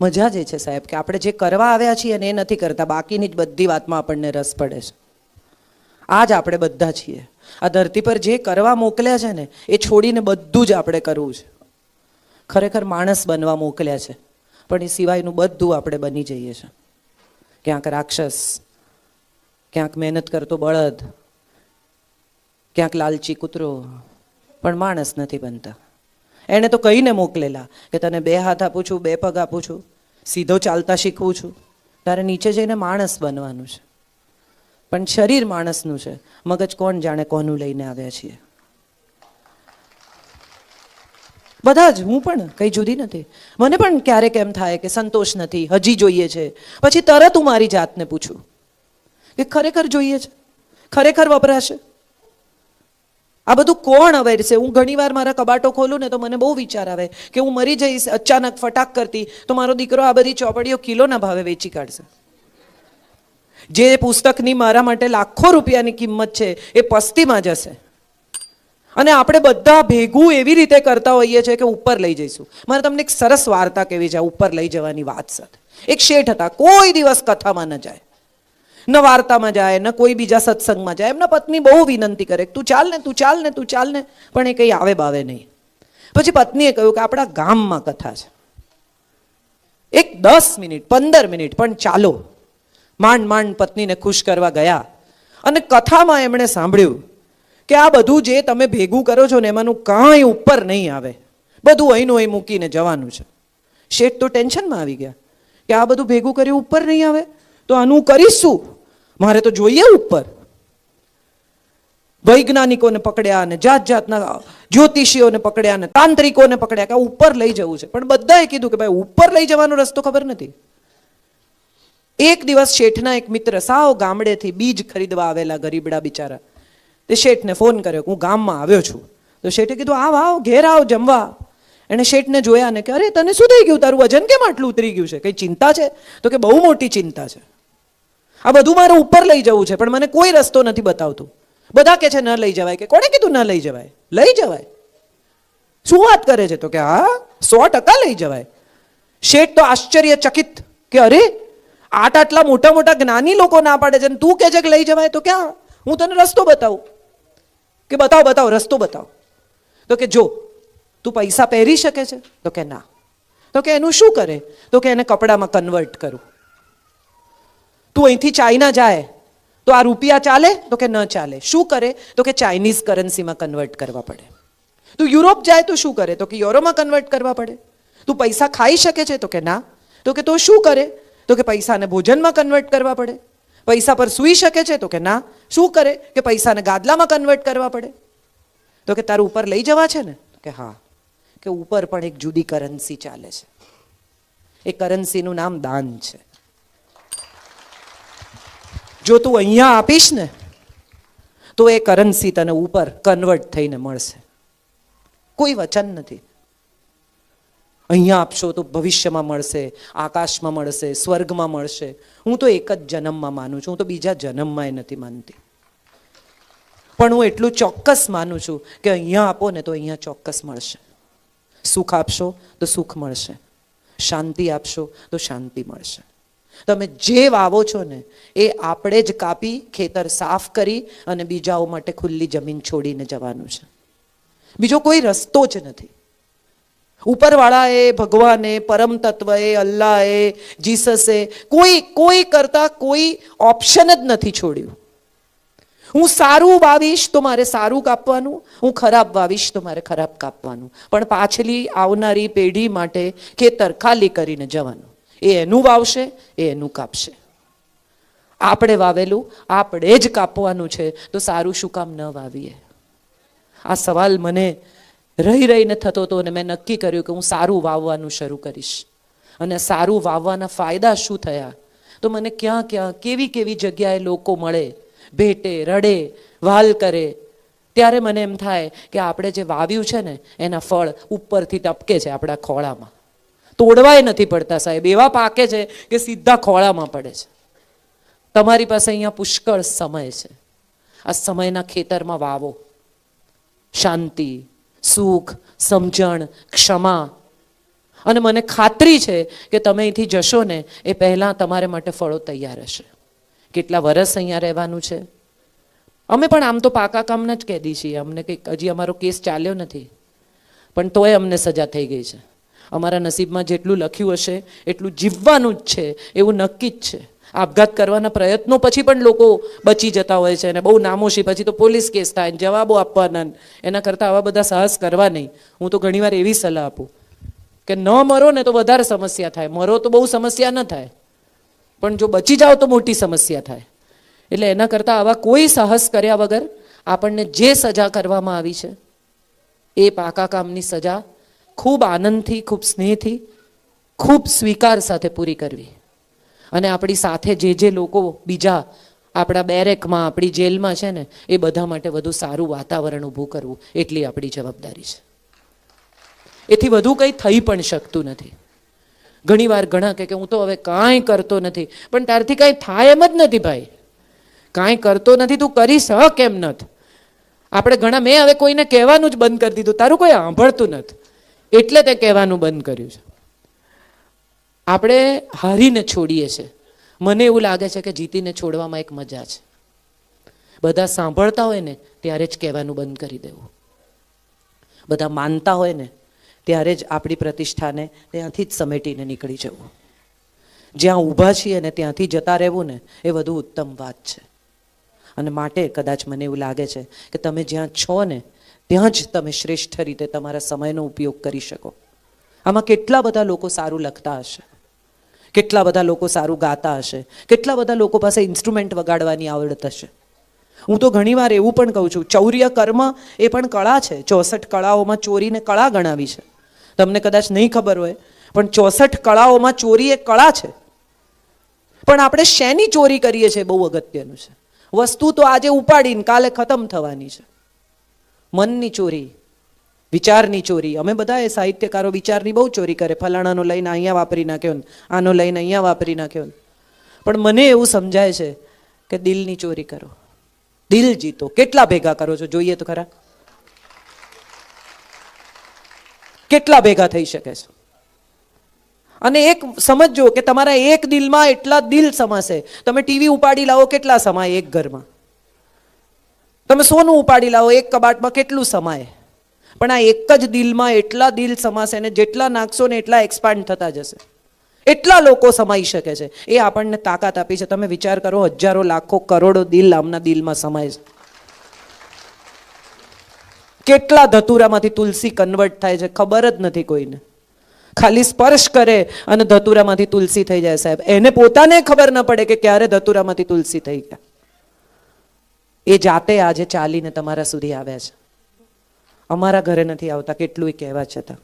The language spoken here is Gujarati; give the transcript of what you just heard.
મજા જ છે સાહેબ કે આપણે જે કરવા આવ્યા છીએ અને એ નથી કરતા, બાકીની જ બધી વાતમાં આપણને રસ પડે છે. આ જ આપણે બધા છીએ. આ ધરતી પર જે કરવા મોકલ્યા છે ને એ છોડીને બધું જ આપણે કરવું છે. ખરેખર માણસ બનવા મોકલ્યા છે, પણ એ સિવાયનું બધું આપણે બની જઈએ છીએ. ક્યાંક રાક્ષસ, ક્યાંક મહેનત કરતો બળદ, ક્યાંક લાલચી કૂતરો, પણ માણસ નથી બનતા. એણે તો કહીને મોકલેલા કે તને 2 હાથ આપું છું, 2 પગ આપું છું, સીધો ચાલતા શીખવું છું, તારે નીચે જઈને માણસ બનવાનું છે. પણ શરીર માણસનું છે, મગજ કોણ જાણે કોનું લઈને આવ્યા છીએ. બધા જ, હું પણ કંઈ જુદી નથી. મને પણ ક્યારેક એમ થાય કે સંતોષ નથી, હજી જોઈએ છે. પછી તરત હું મારી જાતને પૂછું કે ખરેખર જોઈએ છે, ખરેખર વપરાશે? આ બધું કોણ અવેરશે? હું ઘણીવાર મારા કબાટો ખોલું ને તો મને બહુ વિચાર આવે કે હું મરી જઈશ અચાનક ફટાક કરતી તો મારો દીકરો આ બધી ચોપડીઓ કિલોના ભાવે વેચી કાઢશે. જે પુસ્તકની મારા માટે લાખો રૂપિયાની કિંમત છે એ પસ્તીમાં જશે. અને આપણે બધા ભેગું એવી રીતે કરતા હોઈએ છીએ કે ઉપર લઈ જઈશું. મારે તમને એક સરસ વાર્તા કહેવી છે ઉપર લઈ જવાની વાત સાથે. એક શેઠ હતા, કોઈ દિવસ કથામાં ન જાય, ન વાર્તામાં જાય, ન કોઈ બીજા સત્સંગમાં જાય. એમના પત્ની બહુ વિનંતી કરે, તું ચાલ ને, તું ચાલ ને, તું ચાલ ને, પણ એ કંઈ આવે બાવે નહીં. પછી પત્નીએ કહ્યું કે આપણા ગામમાં કથા છે, એક 10 મિનિટ 15 મિનિટ પણ ચાલો. માંડ માંડ પત્નીને ખુશ કરવા ગયા અને કથામાં એમણે સાંભળ્યું કે આ બધું જે તમે ભેગું કરો છો ને એમાંનું કાંઈ ઉપર નહીં આવે, બધું અહીંનું અહીં મૂકીને જવાનું છે. શેઠ તો ટેન્શનમાં આવી ગયા કે આ બધું ભેગું કર્યું ઉપર નહીં આવે તો આનું કરીશું, મારે તો જોઈએ ઉપર. વૈજ્ઞાનિકોને પકડ્યા અને જાત જાતના જ્યોતિષીઓને પકડ્યા અને તાંત્રિકોને પકડ્યા કે ઉપર લઈ જવું છે. પણ બધાએ કીધું કે ભાઈ ઉપર લઈ જવાનો રસ્તો ખબર નથી. એક દિવસ શેઠના એક મિત્ર સાવ ગામડેથી બીજ ખરીદવા આવેલા ગરીબડા બિચારા, તે શેઠને ફોન કર્યો કે હું ગામમાં આવ્યો છું. તો શેઠે કીધું આવ ઘેર આવ જમવા. એણે શેઠને જોયા ને કે અરે તને શું થઈ ગયું, તારું વજન કેમ આટલું ઉતરી ગયું છે, કઈ ચિંતા છે? તો કે બહુ મોટી ચિંતા છે, આ બધું મારે ઉપર લઈ જવું છે પણ મને કોઈ રસ્તો નથી બતાવતું. બધા કે છે ન લઈ જવાય. કે કોણે કીધું ન લઈ જવાય? લઈ જવાય. શું વાત કરે છે? તો કે હા 100% લઈ જવાય. શેઠ તો આશ્ચર્યચકિત કે અરે આટલા મોટા મોટા જ્ઞાની લોકો ના પાડે છે તું કે છે કે લઈ જવાય? તો ક્યાં, હું તને રસ્તો બતાવું. કે બતાવ રસ્તો બતાવ. તો કે જો તું પૈસા પહેરી શકે છે? તો કે ના. તો કે એનું શું કરે? તો કે એને કપડામાં કન્વર્ટ કરું. તું અહીંથી ચાઇના જાય તો આ રૂપિયા ચાલે? તો કે ન ચાલે. શું કરે? તો કે ચાઇનીઝ કરન્સીમાં કન્વર્ટ કરવા પડે. તું યુરોપ જાય તો શું કરે? તો કે યુરોમાં કન્વર્ટ કરવા પડે. તું પૈસા ખાઈ શકે છે? તો કે ના. તો કે તો શું કરે? તો કે પૈસાને ભોજનમાં કન્વર્ટ કરવા પડે. પૈસા પર સૂઈ શકે છે? તો કે ના. શું કરે? કે પૈસાને ગાદલામાં કન્વર્ટ કરવા પડે. તો કે તારું ઉપર લઈ જવા છે ને? તો કે હા. કે ઉપર પણ એક જુદી કરન્સી ચાલે છે, એ કરન્સીનું નામ દાન છે. જો તું અહીંયા આપીશ ને તો એ કરન્સી તને ઉપર કન્વર્ટ થઈને મળશે. કોઈ વચન નથી. અહીંયા આપશો તો ભવિષ્યમાં મળશે, આકાશમાં મળશે, સ્વર્ગમાં મળશે. હું તો એક જ જન્મમાં માનું છું, હું તો બીજા જન્મમાં નથી માનતી. પણ હું એટલું ચોક્કસ માનું છું કે અહીંયા આપો ને તો અહીંયા ચોક્કસ મળશે. સુખ આપશો તો સુખ મળશે, શાંતિ આપશો તો શાંતિ મળશે. તમે જે વાવો છો ને એ આપણે જ કાપી ખેતર સાફ કરી અને બીજાઓ માટે ખુલ્લી જમીન છોડીને જવાનું છે. બીજો કોઈ રસ્તો જ નથી. ઉપરવાળાએ, ભગવાને, પરમ તત્વએ, અલ્લાહે, જીસસે કોઈ કરતા કોઈ ઓપ્શન જ નથી છોડ્યું. હું સારું વાવીશ તો મારે સારું કાપવાનું, હું ખરાબ વાવીશ તો મારે ખરાબ કાપવાનું, પણ પાછલી આવનારી પેઢી માટે ખેતર ખાલી કરીને જવાનું. એ એનું વાવશે, એ એનું કાપશે. આપણે વાવેલું આપણે જ કાપવાનું છે તો સારું શું કામ ન વાવીએ? આ સવાલ મને રહીને થતો હતો અને મેં નક્કી કર્યું કે હું સારું વાવવાનું શરૂ કરીશ. અને સારું વાવવાના ફાયદા શું થયા તો મને ક્યાં ક્યાં કેવી જગ્યાએ લોકો મળે, ભેટે, રડે, વાલ કરે, ત્યારે મને એમ થાય કે આપણે જે વાવ્યું છે ને એના ફળ ઉપરથી ટપકે છે આપણા ખોળામાં. તોડવાય નથી પડતા સાહેબ, એવા પાકે છે કે સીધા ખોળામાં પડે છે. તમારી પાસે અહીંયા પુષ્કળ સમય છે. આ સમયના ખેતરમાં વાવો. શાંતિ, સુખ, સમજણ, ક્ષમા અને મને ખાતરી છે કે તમે અહીંથી જશો ને એ પહેલાં તમારે માટે ફળો તૈયાર હશે. કેટલા વર્ષ અહીંયા રહેવાનું છે? અમે પણ આમ તો પાકા કામના જ કેદી છીએ, અમને કંઈક હજી અમારો કેસ ચાલ્યો નથી, પણ તોય અમને સજા થઈ ગઈ છે. અમારા નસીબમાં જેટલું લખ્યું હશે એટલું જીવવાનું જ છે એવું નક્કી જ છે. આપઘાત કરવાના પ્રયત્નો પછી પણ લોકો બચી જતા હોય છે અને બહુ નામોશી પછી તો પોલીસ કેસ થાય, જવાબો આપવાના. એના કરતાં આવા બધા સાહસ કરવા નહીં. હું તો ઘણીવાર એવી સલાહ આપું કે ન મરો ને તો વધારે સમસ્યા થાય, મરો તો બહુ સમસ્યા ન થાય, પણ જો બચી જાઓ તો મોટી સમસ્યા થાય. એટલે એના કરતાં આવા કોઈ સાહસ કર્યા વગર આપણને જે સજા કરવામાં આવી છે એ પાકા કામની સજા ખૂબ આનંદથી, ખૂબ સ્નેહથી, ખૂબ સ્વીકાર સાથે પૂરી કરવી. અને આપણી સાથે જે લોકો બીજા આપણા બેરેકમાં, આપણી જેલમાં છે ને, એ બધા માટે વધુ સારું વાતાવરણ ઊભું કરવું એટલી આપણી જવાબદારી છે. એથી વધુ કંઈ થઈ પણ શકતું નથી. ઘણીવાર ઘણા કે હું તો હવે કાંઈ કરતો નથી, પણ તારથી કાંઈ થાય એમ જ નથી ભાઈ. કાંઈ કરતો નથી, તું કરી શક એમ નથી. આપણે ઘણા, મેં હવે કોઈને કહેવાનું જ બંધ કરી દીધું, તારું કોઈ સાંભળતું નથી એટલે તે કહેવાનું બંધ કર્યું છે. આપણે હારીને છોડીએ છીએ. મને એવું લાગે છે કે જીતીને છોડવામાં એક મજા છે. બધા સાંભળતા હોય ને ત્યારે જ કહેવાનું બંધ કરી દેવું. બધા માનતા હોય ને ત્યારે જ આપણી પ્રતિષ્ઠાને ત્યાંથી જ સમેટીને નીકળી જવું. જ્યાં ઊભા છીએ ને ત્યાંથી જતા રહેવું ને એ વધુ ઉત્તમ વાત છે. અને માટે કદાચ મને એવું લાગે છે કે તમે જ્યાં છો ને ત્યાં જ તમે શ્રેષ્ઠ રીતે તમારા સમયનો ઉપયોગ કરી શકો. આમાં કેટલા બધા લોકો સારું લખતા હશે, કેટલા બધા લોકો સારું ગાતા હશે, કેટલા બધા લોકો પાસે ઇન્સ્ટ્રુમેન્ટ વગાડવાની આવડત હશે. હું તો ઘણીવાર એવું પણ કહું છું, ચૌર્ય કર્મ એ પણ કળા છે. 64 કળાઓમાં ચોરીને કળા ગણાવી છે. તમને કદાચ નહીં ખબર હોય, પણ 64 કળાઓમાં ચોરી એ કળા છે. પણ આપણે શેની ચોરી કરીએ છીએ બહુ અગત્યનું છે. વસ્તુ તો આજે ઉપાડીને કાલે ખતમ થવાની છે. મનની ચોરી, વિચારની ચોરી. અમે બધા એ સાહિત્યકારો વિચારની બહુ ચોરી કરે. ફલાણાનો લઈને અહીંયા વાપરી નાખ્યો ને, આનો લઈને અહીંયા વાપરી નાખ્યો ને. પણ મને એવું સમજાય છે કે દિલની ચોરી કરો, દિલ જીતો. કેટલા ભેગા કરો છો જોઈએ તો ખરા? કેટલા ભેગા થઈ શકે છે? અને એક સમજો કે તમારા એક દિલમાં એટલા દિલ સમાશે. તમે ટીવી ઉપાડી લાવો, કેટલા સમાય એક ઘરમાં? તમે સોનું ઉપાડી લાવો, એક કબાટમાં કેટલું સમાય? પણ આ એક જ દિલમાં એટલા દિલ સમાશે ને જેટલા નાખશો ને એટલા એક્સપાન્ડ થતા જશે. એટલા લોકો સમાઈ શકે છે. એ આપણને તાકાત આપી છે. તમે વિચાર કરો, હજારો, લાખો, કરોડો દિલ આમના દિલમાં સમાય છે. કેટલા ધતુરામાંથી તુલસી કન્વર્ટ થાય છે ખબર જ નથી કોઈને. ખાલી સ્પર્શ કરે અને ધતુરામાંથી તુલસી થઈ જાય સાહેબ. એને પોતાને ખબર ન પડે કે ક્યારે ધતુરામાંથી તુલસી થઈ ગયા. એ જાતે આજે ચાલીને તમારા સુધી આવ્યા છે. અમારા ઘરે નથી આવતા કેટલું કહેવા છતાં.